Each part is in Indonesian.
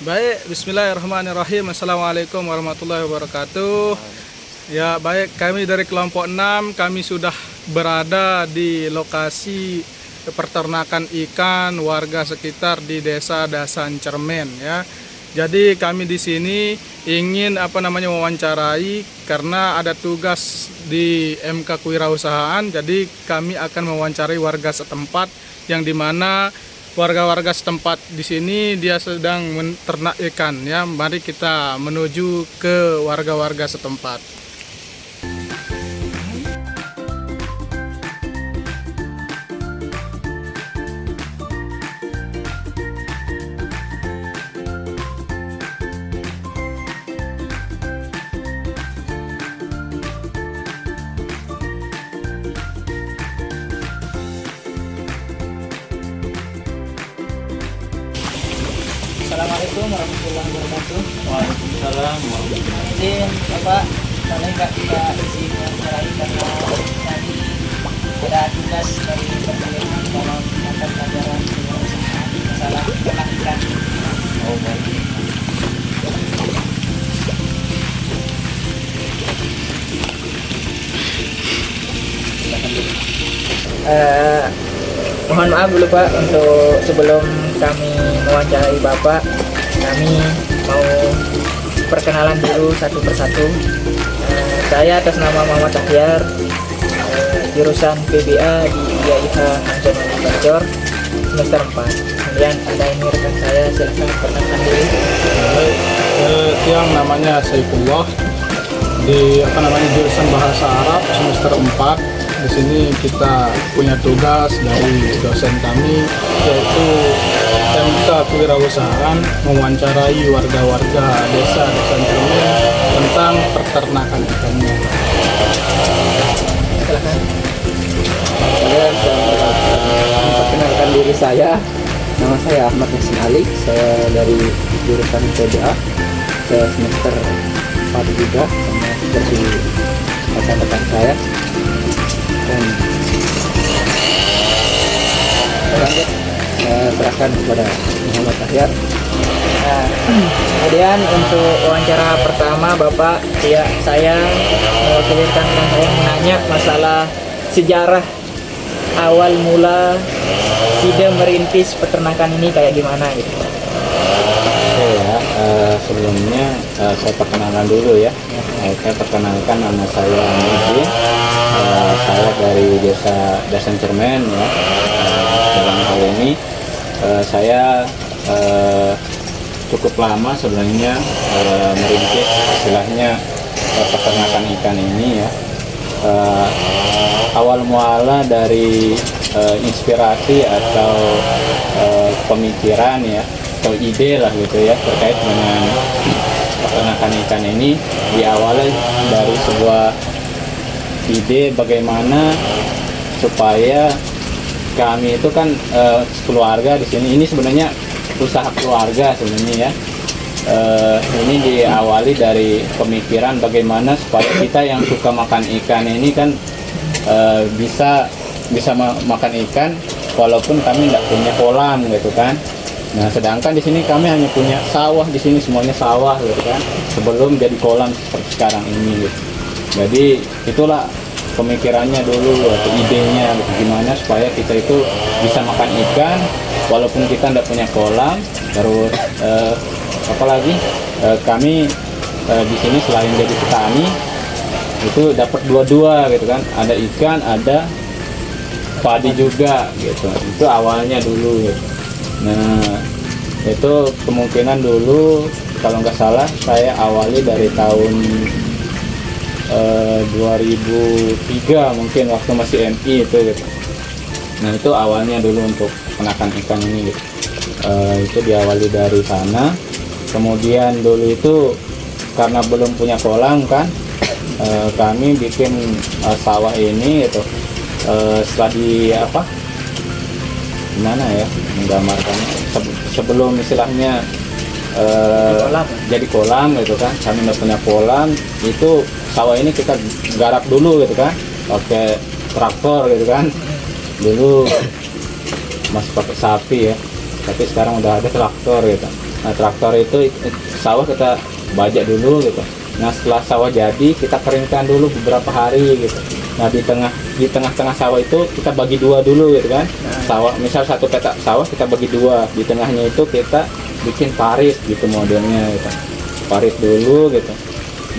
Baik, bismillahirrahmanirrahim. Assalamualaikum warahmatullahi wabarakatuh. Ya, baik, kami dari kelompok 6, kami sudah berada di lokasi peternakan ikan warga sekitar di Desa Dasan Cermen ya. Jadi kami di sini ingin mewawancarai karena ada tugas di MK Kewirausahaan. Jadi kami akan mewawancarai warga setempat yang dimana warga-warga setempat di sini dia sedang menternak ikan ya. Mari kita menuju ke warga-warga setempat. Assalamualaikum warahmatullahi wabarakatuh. Waalaikumsalam warahmatullahi wabarakatuh. Izin Bapak, boleh nggak kita izin wawancarai karena tadi ada tugas dari perkuliahan dalam mata pelajaran kewirausahaan masalah ternak ikan. Oh, baik. Mohon maaf dulu Pak, untuk sebelum kami mewawancarai Bapak, kami mau perkenalan dulu satu persatu. Saya atas nama Muhammad Tahyar, jurusan PBA di IAIH Hanjamani Bacor, semester 4. Kemudian ada ini rekan saya, silakan perkenalkan diri. Baik, yang namanya Saifullah di jurusan Bahasa Arab semester 4. Di sini kita punya tugas dari dosen kami yaitu MK Kewirausahaan mewawancarai warga-warga desa Dasan Cermen tentang peternakan ikannya. Silakan. Saya memperkenalkan diri saya. Nama saya Ahmad Yasin Ali. Saya dari jurusan PBA. Saya semester 4 juga sama seperti rekan-rekan saya. Dan lanjut saya serahkan kepada Muhammad Tahyar. Nah, kemudian untuk wawancara pertama Bapak, ya saya mewakili rekan saya menanya masalah sejarah awal mula Sida merintis peternakan ini kayak gimana gitu. Oke ya, sebelumnya saya perkenalkan dulu ya. Saya perkenalkan nama saya Mujin. Saya dari Desa Dasan Cermen ya. Dalam hal ini saya cukup lama sebenarnya merintis istilahnya peternakan ikan ini ya. Awal muala dari inspirasi atau pemikiran ya atau ide lah gitu ya terkait dengan peternakan ikan ini diawali dari sebuah ide bagaimana supaya kami itu kan keluarga di sini ini sebenarnya usaha keluarga sebenarnya ya. Ini diawali dari pemikiran bagaimana supaya kita yang suka makan ikan ini kan bisa makan ikan walaupun kami tidak punya kolam gitu kan. Nah, sedangkan di sini kami hanya punya sawah, di sini semuanya sawah gitu kan. Sebelum jadi kolam seperti sekarang ini gitu. Jadi itulah pemikirannya dulu atau idenya gitu, gimana supaya kita itu bisa makan ikan walaupun kita tidak punya kolam. Terus apalagi kami di sini selain jadi petani itu dapat dua-dua gitu kan, ada ikan ada padi juga gitu. Itu awalnya dulu gitu. Nah, itu kemungkinan dulu kalau nggak salah saya awali dari tahun 2003 mungkin waktu masih MI itu gitu. Nah, itu awalnya dulu untuk peternakan ikan ini gitu. Itu diawali dari sana. Kemudian dulu itu karena belum punya kolam kan, kami bikin sawah ini gitu. Setelah gimana ya menggambarkannya, sebelum istilahnya jadi kolam gitu kan, kami udah punya kolam, itu sawah ini kita garap dulu gitu kan pakai traktor gitu kan. Dulu masih pakai sapi ya, tapi sekarang udah ada traktor gitu. Nah, traktor itu sawah kita bajak dulu gitu. Nah, setelah sawah jadi kita keringkan dulu beberapa hari gitu. Nah, di tengah-tengah sawah itu kita bagi dua dulu gitu kan. Sawah misal satu petak sawah kita bagi dua, di tengahnya itu kita bikin parit gitu modelnya gitu. Parit dulu gitu.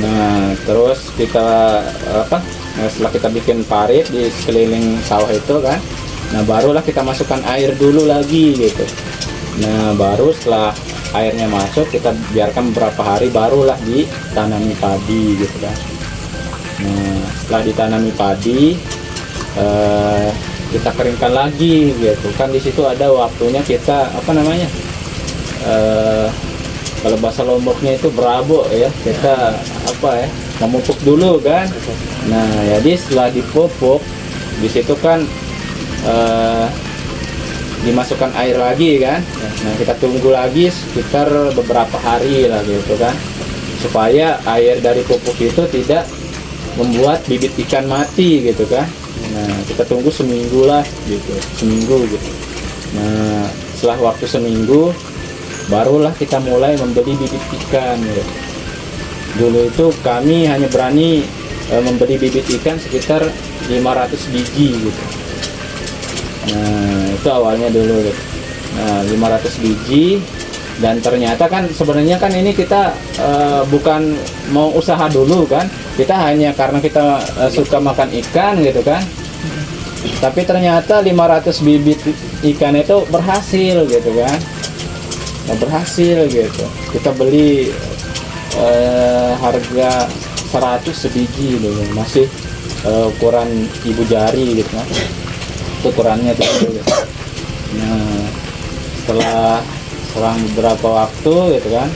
Nah, terus kita nah, setelah kita bikin parit di sekeliling sawah itu kan, nah barulah kita masukkan air dulu lagi gitu. Nah, baru setelah airnya masuk kita biarkan beberapa hari, barulah ditanami padi gitu kan. Nah, setelah ditanami padi kita keringkan lagi gitu kan. Di situ ada waktunya kita kalau bahasa Lomboknya itu berabuk ya, kita memupuk dulu kan. Nah, jadi setelah dipupuk di situ kan dimasukkan air lagi kan. Nah, kita tunggu lagi sekitar beberapa hari lah gitu kan, supaya air dari pupuk itu tidak membuat bibit ikan mati gitu kan. Nah, kita tunggu seminggu lah gitu, seminggu gitu. Nah, setelah waktu seminggu barulah kita mulai membeli bibit ikan gitu. Dulu itu kami hanya berani membeli bibit ikan sekitar 500 biji gitu. Nah, itu awalnya dulu gitu. Nah, 500 biji, dan ternyata kan sebenarnya kan ini kita bukan mau usaha dulu kan. Kita hanya karena kita suka makan ikan gitu kan. Tapi ternyata 500 bibit ikan itu berhasil gitu kan. Nah, berhasil gitu. Kita beli harga 100 sebiji dulu, masih ukuran ibu jari gitu kan. Itu ukurannya tuh gitu. Nah, setelah beberapa waktu gitu kan,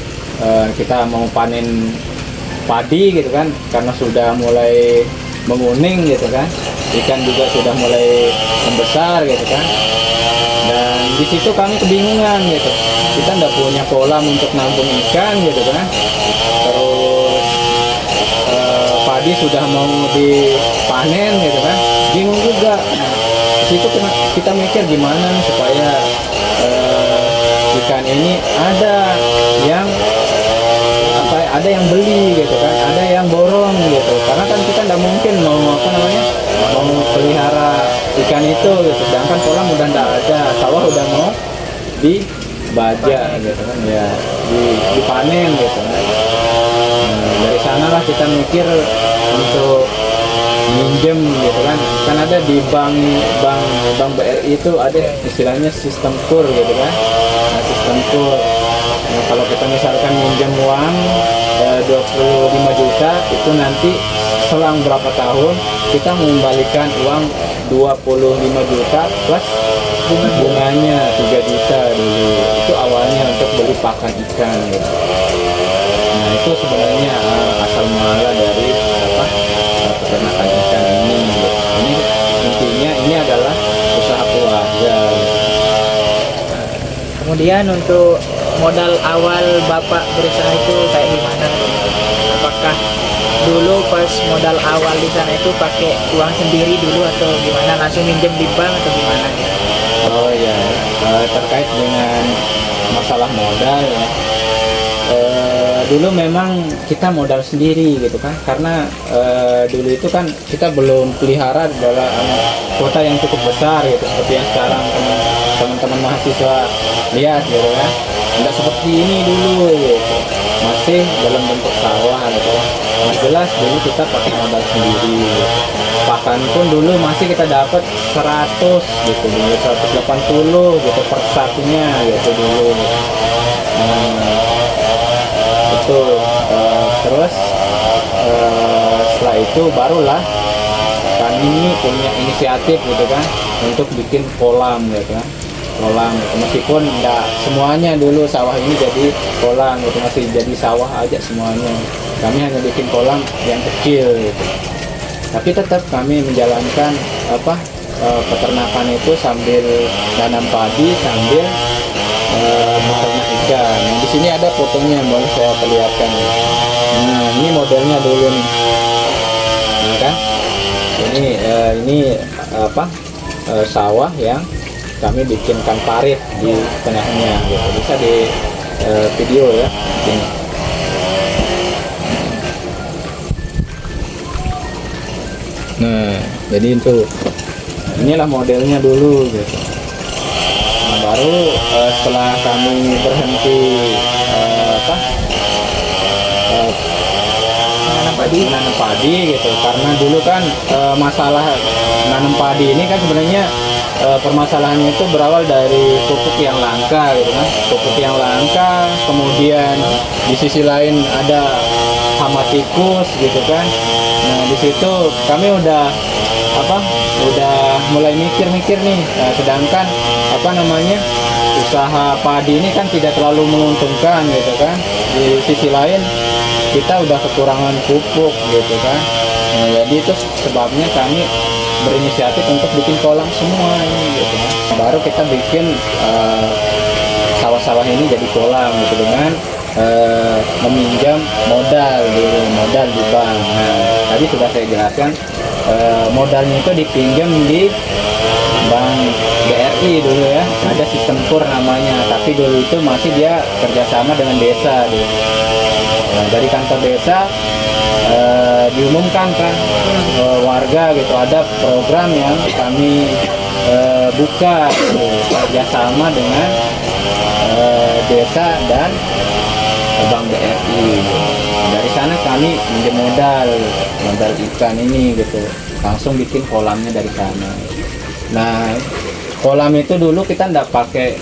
kita mau panen padi gitu kan, karena sudah mulai menguning gitu kan, ikan juga sudah mulai membesar gitu kan. Dan di situ kami kebingungan gitu, kita nggak punya kolam untuk nampung ikan gitu kan. Terus padi sudah mau dipanen gitu kan, bingung juga. Di situ kita mikir gimana nih supaya ikan ini ada yang beli gitu kan, ada yang borong gitu. Karena kan kita nggak mungkin mau pelihara ikan itu gitu, sedangkan kolam udah nggak ada, sawah udah mau dibajak gitu kan, ya dipanen gitu. Nah, dari sanalah kita mikir untuk minjem gitu kan. Kan ada di bank BRI itu ada istilahnya sistem kur gitu kan. Nah, sistem kur. Nah, kalau kita misalkan minjem uang 25 juta, itu nanti selang berapa tahun kita mengembalikan uang 25 juta plus bunganya 3 juta dulu. Itu awalnya untuk beli pakan ikan gitu. Nah, itu sebenarnya asal muala dari peternakan ikan ini gitu. Ini intinya ini adalah usaha keluarga gitu. Kemudian untuk modal awal Bapak berusaha itu kayak gimana? Apakah dulu pas modal awal di sana itu pakai uang sendiri dulu atau gimana? Langsung minjem di bank atau gimana? Oh iya, terkait dengan masalah modal ya. Dulu memang kita modal sendiri gitu kan, karena dulu itu kan kita belum pelihara dalam kota yang cukup besar gitu, seperti yang sekarang teman-teman mahasiswa lihat gitu kan. Nggak seperti ini dulu gitu, masih dalam bentuk sawah gitu. Nah, jelas dulu kita pakai modal sendiri gitu. Pakan pun dulu masih kita dapat 100 gitu, 180 gitu per satunya gitu dulu gitu. Itu terus setelah itu barulah kami ini punya inisiatif gitu kan untuk bikin kolam gitu kan. Kolam gitu. Meskipun enggak semuanya dulu sawah ini jadi kolam gitu, masih jadi sawah aja semuanya. Kami hanya bikin kolam yang kecil gitu. Tapi tetap kami menjalankan peternakan itu sambil tanam padi, sambil beternak ikan. Nah, di sini ada fotonya, boleh saya perlihatkan. Nah, ini modelnya dulu nih. Nah, kan? Ini sawah yang kami bikinkan parit di tengahnya gitu. Bisa video ya. Nah, jadi itu inilah modelnya dulu gitu. Nah, baru setelah kami berhenti menanam padi gitu, karena dulu kan masalah menanam padi ini kan sebenarnya permasalahannya itu berawal dari pupuk yang langka gitu kan, pupuk yang langka, kemudian di sisi lain ada hama tikus gitu kan. Nah di situ kami udah mulai mikir-mikir nih. Nah, sedangkan usaha padi ini kan tidak terlalu menguntungkan gitu kan. Di sisi lain kita udah kekurangan pupuk gitu kan. Nah, jadi itu sebabnya kami berinisiatif untuk bikin kolam semua ini gitu kan. Baru kita bikin sawah-sawah ini jadi kolam gitu dengan meminjam modal di bank. Nah, tadi sudah saya jelaskan, modalnya itu dipinjam di Bank BRI dulu ya, ada sistem kur namanya, tapi dulu itu masih dia kerjasama dengan desa dulu. Nah, dari kantor desa diumumkan kan warga gitu, ada program yang kami buka gitu, kerjasama dengan desa dan Bank BRI. Dari sana kami pinjam modal ikan ini gitu, langsung bikin kolamnya dari sana. Nah kolam itu dulu kita nggak pakai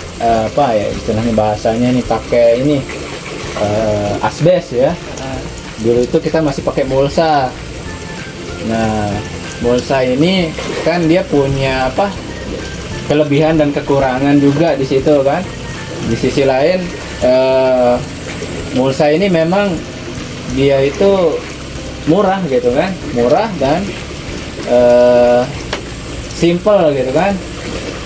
istilahnya bahasanya nih, pakai ini asbes ya. Dulu itu kita masih pakai mulsa. Nah mulsa ini kan dia punya kelebihan dan kekurangan juga di situ kan. Di sisi lain mulsa ini memang dia itu murah gitu kan, murah dan simple gitu kan,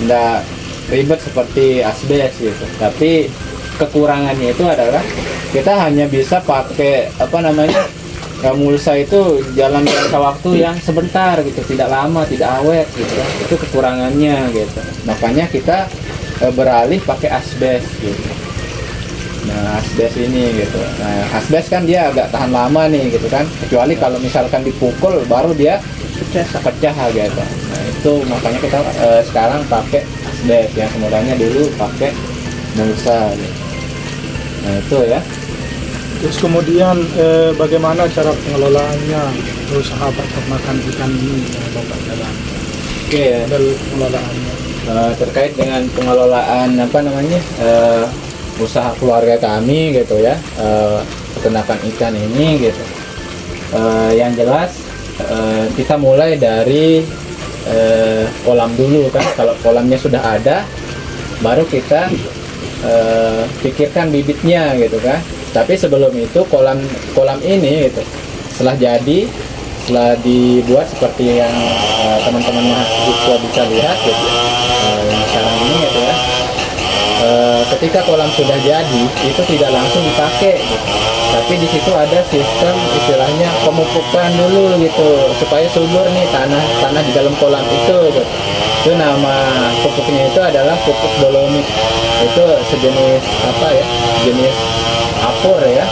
nggak ribet seperti asbes gitu. Tapi kekurangannya itu adalah kita hanya bisa pakai mulsa itu dalam jangka waktu yang sebentar gitu, tidak lama, tidak awet gitu kan. Itu kekurangannya gitu. Makanya kita beralih pakai asbes gitu. Nah asbes ini gitu, nah asbes kan dia agak tahan lama nih gitu kan, kecuali kalau misalkan dipukul baru dia pecah gitu. Nah itu makanya kita sekarang pakai asbes, yang semuanya dulu pakai mulsa gitu. Nah itu ya. Terus kemudian bagaimana cara pengelolaannya usaha peternakan ikan ini Bapak dalam model pengelolaannya? Terkait dengan pengelolaan usaha keluarga kami gitu ya, peternakan ikan ini gitu. Yang jelas kita mulai dari kolam dulu kan. Kalau kolamnya sudah ada, baru kita pikirkan bibitnya gitu kan. Tapi sebelum itu kolam ini gitu, setelah dibuat seperti yang teman-teman mahasiswa bisa lihat gitu, yang sekarang ini gitu ya. Ketika kolam sudah jadi, itu tidak langsung dipakai gitu. Tapi di situ ada sistem istilahnya pemupukan dulu gitu, supaya subur nih tanah di dalam kolam itu gitu. Itu nama pupuknya itu adalah pupuk dolomit. Itu sejenis jenis apur ya,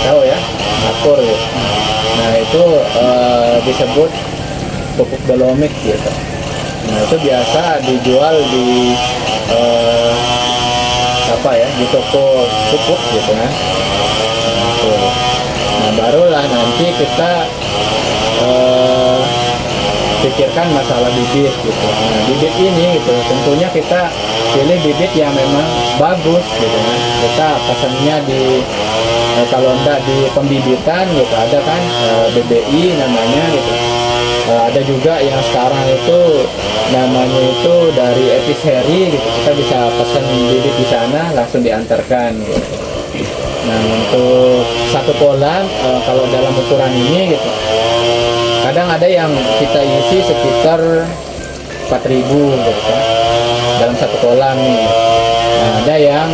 tahu ya, apur gitu. Nah itu disebut pupuk dolomit gitu. Nah itu biasa dijual di di toko pupuk gitu kan. Nah barulah nanti kita pikirkan masalah bibit gitu. Nah bibit ini gitu, tentunya kita pilih bibit yang memang bagus gitu kan. Kita pesannya kalau enggak di pembibitan gitu, ada kan BBI namanya gitu. Ada juga yang sekarang itu namanya itu dari Episeri gitu, kita bisa pesan bibit di sana langsung diantarkan gitu. Nah untuk satu kolam kalau dalam ukuran ini gitu, kadang ada yang kita isi sekitar 4.000 gitu kan, dalam satu kolam nih. Nah, ada yang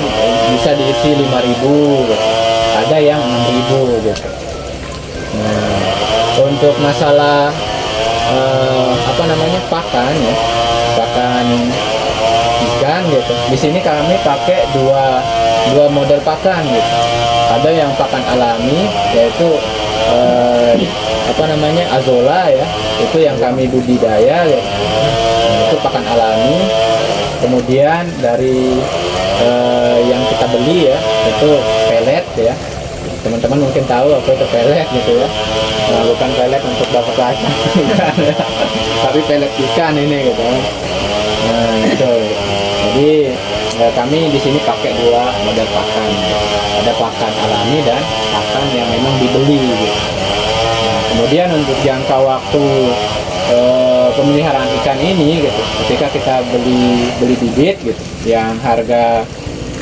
bisa diisi 5.000 gitu, ada yang 6.000 gitu. Nah untuk masalah pakan ya, pakan ikan gitu. Di sini kami pakai dua dua model pakan gitu. Ada yang pakan alami, yaitu azola ya, itu yang kami budidaya gitu. Itu pakan alami. Kemudian dari yang kita beli ya, itu pelet ya. Teman-teman mungkin tahu apa itu pelet gitu ya. Nah, bukan pelet untuk dapat kacang bukan, ya. Tapi pelet ikan ini gitu. Nah itu. Jadi kami di sini pakai dua model pakan. Ada pakan alami dan pakan yang memang dibeli gitu. Nah, kemudian untuk jangka waktu pemeliharaan ikan ini gitu, ketika kita beli bibit gitu yang harga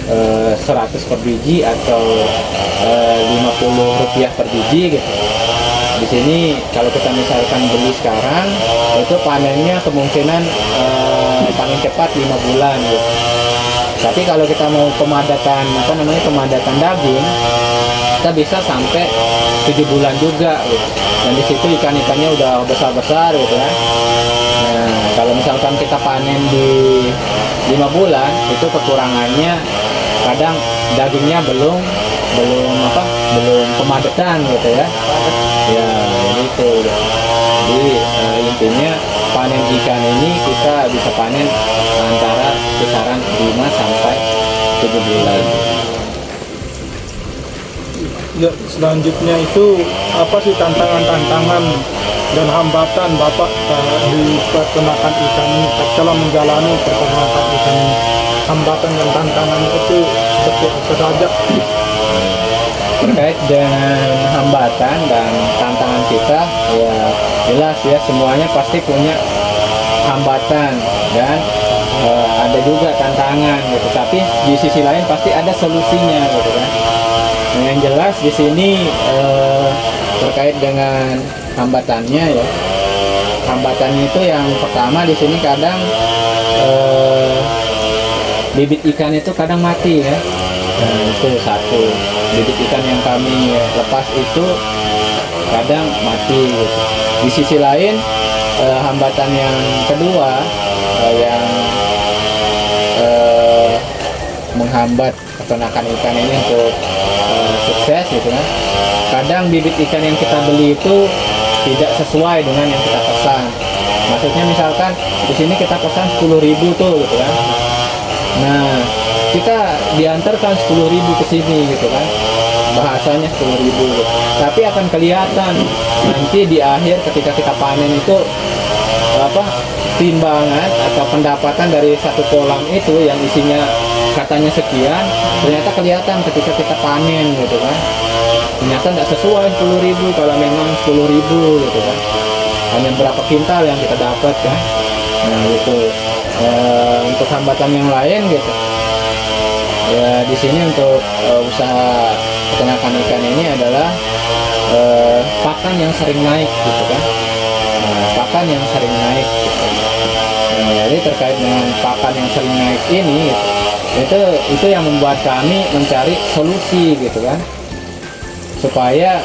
100 per biji atau 50 rupiah per biji gitu. Di sini kalau kita misalkan beli sekarang, itu panennya kemungkinan paling cepat 5 bulan gitu. Tapi kalau kita mau pemadatan pemadatan daging, kita bisa sampai 7 bulan juga gitu. Dan di situ ikan-ikannya udah besar-besar gitu kan. Nah, kalau misalkan kita panen di 5 bulan, itu kekurangannya kadang dagingnya belum pemadatan gitu ya. Ya gitu. Jadi intinya panen ikan ini kita bisa panen antara kisaran 5 sampai 7 bulan. Ya, selanjutnya itu apa sih tantangan-tantangan dan hambatan Bapak di peternakan ikan ini setelah menjalani peternakan ikan ini? Hambatan dan tantangan itu seperti apa saja? Terkait dengan hambatan dan tantangan kita, ya jelas ya, semuanya pasti punya hambatan dan ada juga tantangan gitu. Tapi di sisi lain pasti ada solusinya gitu kan. Nah, yang jelas di sini terkait dengan hambatannya ya. Hambatannya itu yang pertama di sini kadang bibit ikan itu kadang mati ya. Nah, itu satu. Bibit ikan yang kami lepas itu kadang mati gitu. Di sisi lain hambatan yang kedua yang menghambat peternakan ikan ini untuk sukses gitu kan. Kadang bibit ikan yang kita beli itu tidak sesuai dengan yang kita pesan. Maksudnya misalkan di sini kita pesan 10.000 tuh gitu kan. Nah, kita diantarkan 10.000 ke sini gitu kan. Bahasanya 10.000 gitu. Tapi akan kelihatan nanti di akhir ketika kita panen itu timbangan atau pendapatan dari satu kolam itu yang isinya katanya sekian, ternyata kelihatan ketika kita panen gitu kan. Ternyata tidak sesuai 10.000 kalau memang 10.000 gitu kan. Hanya berapa kintal yang kita dapat kan. Nah itu untuk hambatan yang lain gitu. Ya di sini untuk usaha peternakan ikan ini adalah pakan yang sering naik gitu kan. Nah, pakan yang sering naik gitu. Nah, jadi terkait dengan pakan yang sering naik ini gitu, itu yang membuat kami mencari solusi gitu kan, supaya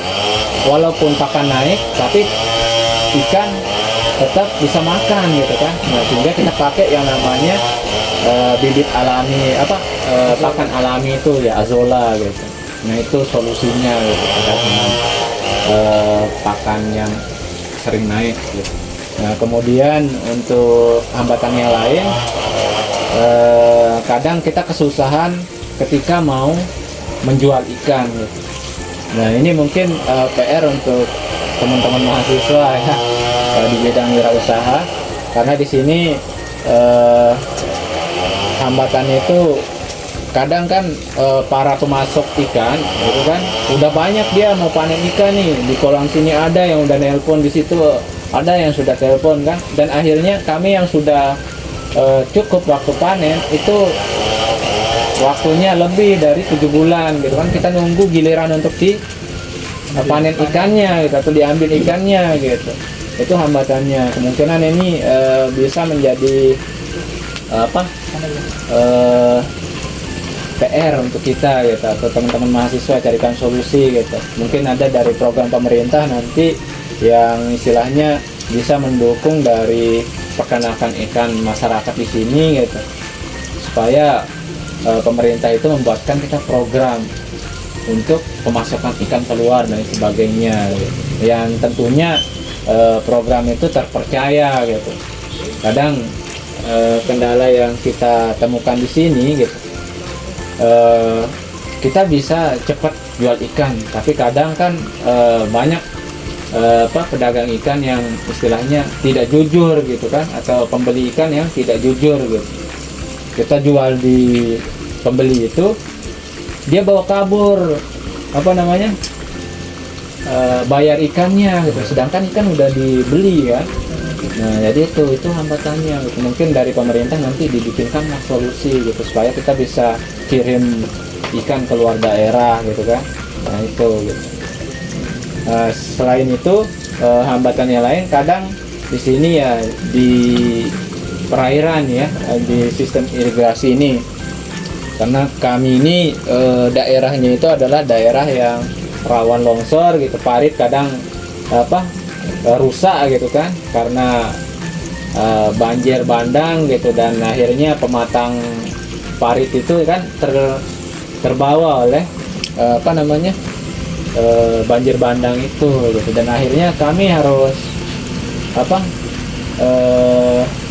walaupun pakan naik tapi ikan tetap bisa makan gitu kan. Nah, sehingga kita pakai yang namanya bibit alami pakan alami itu ya, azola gitu. Nah itu solusinya gitu, terkait dengan pakan yang sering naik gitu. Nah kemudian untuk hambatan yang lain, kadang kita kesusahan ketika mau menjual ikan gitu. Nah ini mungkin PR untuk teman-teman mahasiswa ya di bidang wirausaha, karena di sini hambatannya itu kadang kan para pemasok ikan gitu kan udah banyak, dia mau panen ikan nih di kolam sini, ada yang udah nelpon, di situ ada yang sudah telepon kan, dan akhirnya kami yang sudah cukup waktu panen itu waktunya lebih dari 7 bulan gitu kan. Kita nunggu giliran untuk di panen ikannya gitu, atau diambil ikannya gitu. Itu hambatannya. Kemungkinan ini bisa menjadi PR untuk kita gitu, atau teman-teman mahasiswa carikan solusi gitu. Mungkin ada dari program pemerintah nanti yang istilahnya bisa mendukung dari peternakan ikan masyarakat di sini gitu, supaya pemerintah itu membuatkan kita program untuk pemasukan ikan keluar dan sebagainya gitu. Yang tentunya program itu terpercaya gitu. Kadang kendala yang kita temukan di sini gitu, kita bisa cepat jual ikan, tapi kadang kan banyak pedagang ikan yang istilahnya tidak jujur gitu kan, atau pembeli ikan yang tidak jujur gitu. Kita jual di pembeli itu, dia bawa kabur bayar ikannya gitu, sedangkan ikan udah dibeli kan. Nah jadi itu hambatannya gitu. Mungkin dari pemerintah nanti dibikinkan solusi gitu supaya kita bisa kirim ikan keluar daerah gitu kan. Nah itu gitu. Selain itu hambatan yang lain kadang di sini ya di perairan ya, di sistem irigasi ini, karena kami ini daerahnya itu adalah daerah yang rawan longsor gitu, parit kadang rusak gitu kan karena banjir bandang gitu, dan akhirnya pematang parit itu kan terbawa oleh banjir bandang itu gitu, dan akhirnya kami harus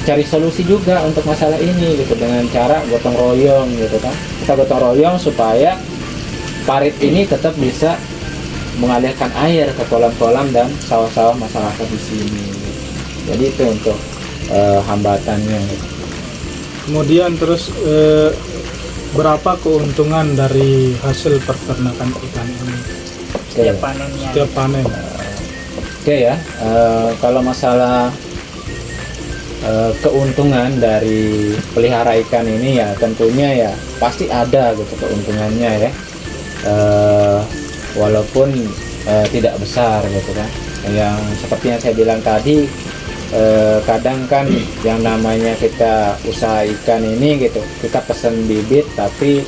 cari solusi juga untuk masalah ini gitu dengan cara gotong royong gitu kan. Kita gotong royong supaya parit ini tetap bisa mengalirkan air ke kolam-kolam dan sawah-sawah masyarakat di sini. Jadi itu untuk hambatannya. Kemudian terus berapa keuntungan dari hasil peternakan ikan ini Setiap panennya. setiap panen? Oke ya, kalau masalah keuntungan dari pelihara ikan ini ya tentunya ya pasti ada gitu keuntungannya ya, walaupun tidak besar gitu kan. Yang seperti yang saya bilang tadi, kadang kan yang namanya kita usaha ikan ini gitu, kita pesen bibit tapi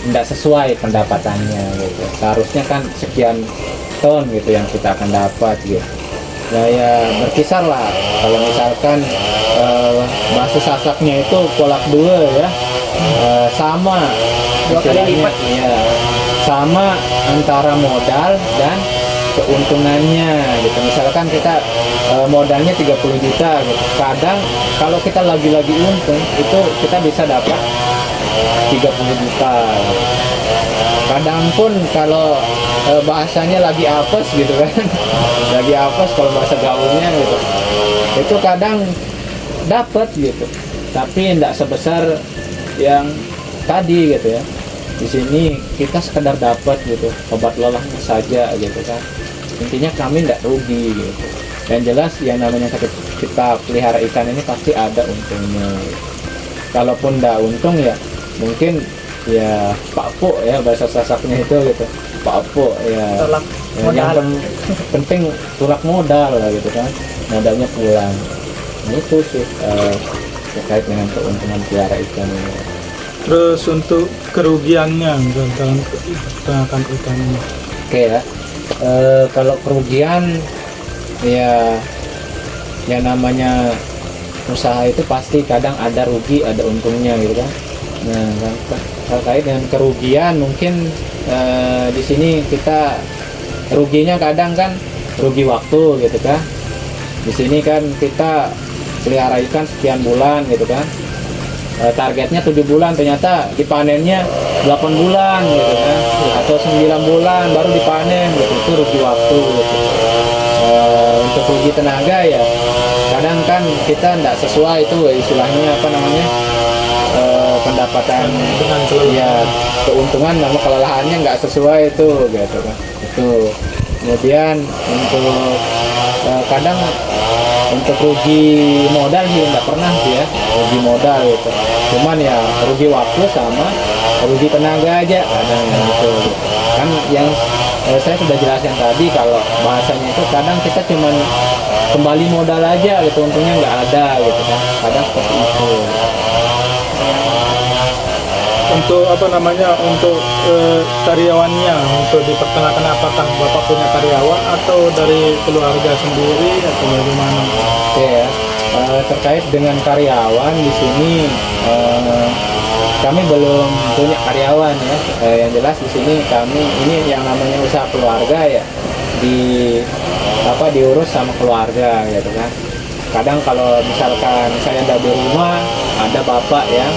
tidak sesuai pendapatannya gitu. Seharusnya kan sekian ton gitu yang kita akan dapat gitu. Nah ya berkisar lah, kalau misalkan bakso sasaknya itu kolak 2 ya, sama 2 kali lipat ya, sama antara modal dan keuntungannya gitu. Misalkan kita modalnya 30 juta gitu, kadang kalau kita lagi-lagi untung itu kita bisa dapat 30 juta gitu. Kadang pun kalau bahasanya lagi apes gitu kan lagi apes kalau bahasa gaulnya gitu, itu kadang dapat gitu, tapi tidak sebesar yang tadi gitu ya. Di sini kita sekedar dapat gitu, obat lelahnya saja gitu kan. Intinya kami tidak rugi gitu. Dan jelas yang namanya kita pelihara ikan ini pasti ada untungnya gitu. Kalaupun tidak untung ya mungkin ya Pak Po ya bahasa sasaknya itu gitu, Pak Po ya, Tolak yang modal. penting tulak modal lah gitu kan, modalnya pulang. Nah, itu sih terkait dengan keuntungan pelihara ikan ini. Terus untuk kerugiannya dalam peternakan ikan ini? Oke ya, kalau kerugian ya yang namanya usaha itu pasti kadang ada rugi ada untungnya gitu kan. Nah terkait dengan kerugian mungkin di sini kita ruginya kadang kan rugi waktu gitu kan. Di sini kan kita pelihara ikan sekian bulan gitu kan, targetnya 7 bulan ternyata dipanennya 8 bulan gitu kan, atau 9 bulan baru dipanen gitu, itu rugi waktu gitu. Untuk rugi tenaga ya kadang kan kita tidak sesuai itu istilahnya pendapatan Dengan kelelahan. ya, keuntungan sama kelelahannya nggak sesuai itu gitu kan. Itu kemudian untuk kadang untuk rugi modal sih nggak pernah sih ya, rugi modal gitu, cuman ya rugi waktu sama rugi tenaga aja kadang gitu kan. Yang saya sudah jelaskan tadi kalau bahasanya itu kadang kita cuman kembali modal aja gitu, untungnya nggak ada gitu kan, kadang seperti itu. Untuk untuk karyawannya untuk di peternakan, apakah Bapak punya karyawan atau dari keluarga sendiri atau bagaimana? Oke ya, terkait dengan karyawan di sini kami belum punya karyawan ya. Yang jelas di sini kami ini yang namanya usaha keluarga ya, diurus sama keluarga gitu kan. Kadang kalau misalkan saya ada di rumah, ada bapak yang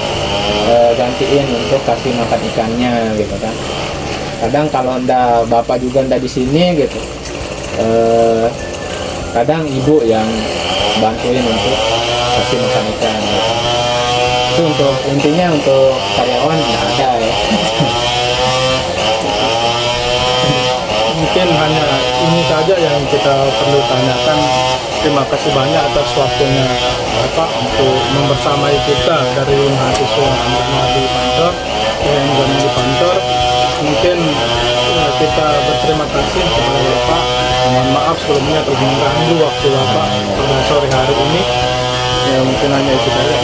gantiin untuk kasih makan ikannya gitu kan. Kadang kalau bapak juga di sini gitu, kadang ibu yang bantuin untuk kasih makan ikan gitu. Itu untuk intinya untuk karyawan nggak ada ya. Mungkin hanya ini saja yang kita perlu tanyakan. Terima kasih banyak atas waktunya Bapak untuk membersamai kita dari mahasiswa di Pancor yang di Pancor. Mungkin kita berterima kasih kepada Bapak. Mohon maaf sebelumnya telah mengganggu waktu Bapak pada sore hari ini. Ya mungkin hanya itu saja.